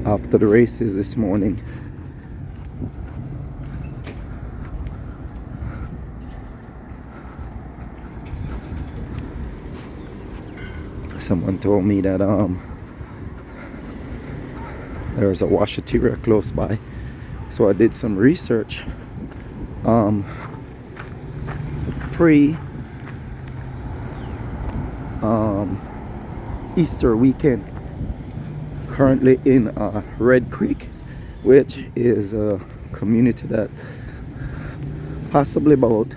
after the races this morning. Someone told me that there's a washateria close by, so I did some research. Pre Easter weekend, currently in Red Creek, which is a community that possibly about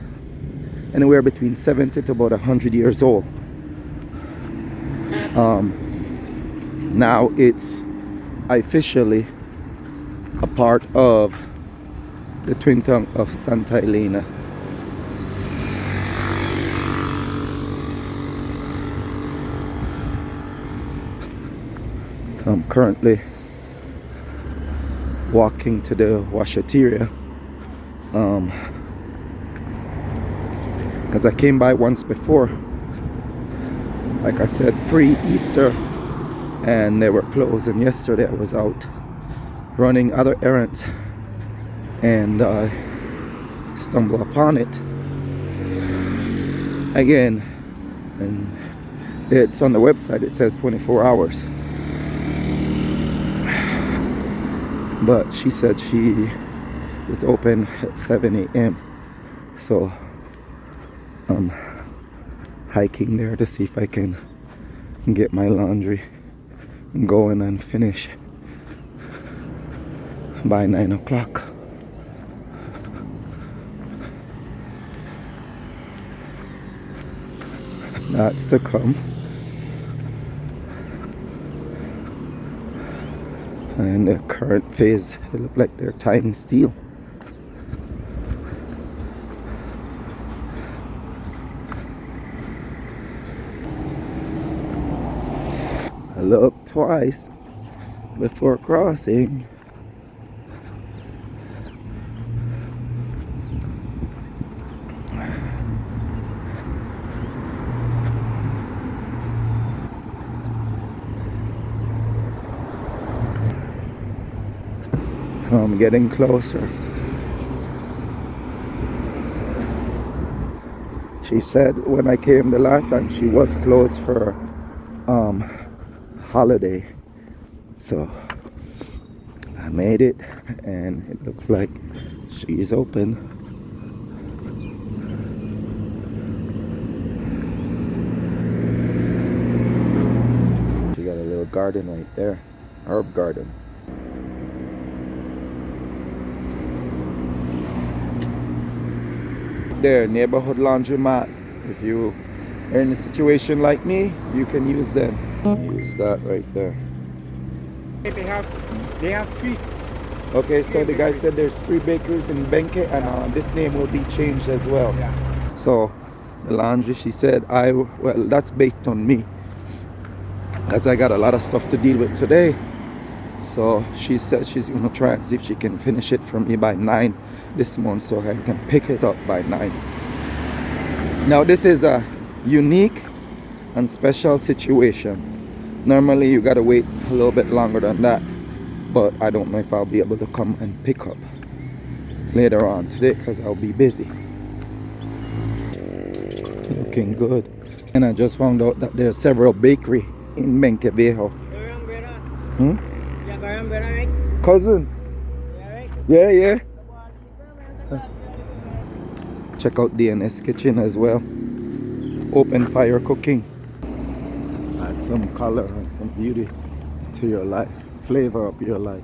anywhere between 70 to about 100 years old. Now it's officially a part of the twin town of Santa Elena. I'm currently walking to the washateria because I came by once before, like I said, pre-Easter, and they were closed. And yesterday I was out running other errands and I stumbled upon it again, and it's on the website. It says 24 hours, but she said she is open at 7 a.m. so I'm hiking there to see if I can get my laundry going and finish by 9 o'clock. That's to come. And the current phase, it look like they're tying steel. I looked twice before crossing. I'm getting closer. She said when I came the last time she was closed for holiday, so I made it and it looks like she's open. She got a little garden right there, herb garden. There, neighborhood laundromat. If you are in a situation like me, you can use them. Use that right there. They have 3. Okay, so the guy said there's 3 bakeries in Benke, and this name will be changed as well. Yeah. So the laundry, she said, well, that's based on me, as I got a lot of stuff to deal with today. So she said she's gonna try and see if she can finish it for me by 9 this month, so I can pick it up by 9. Now this is a unique and special situation. Normally you gotta wait a little bit longer than that, but I don't know if I'll be able to come and pick up later on today because I'll be busy. Looking good. And I just found out that there are several bakeries in Benke Viejo. Cousin? Yeah. Check out DNS Kitchen as well. Open fire cooking. Add some color and some beauty to your life. Flavor up your life.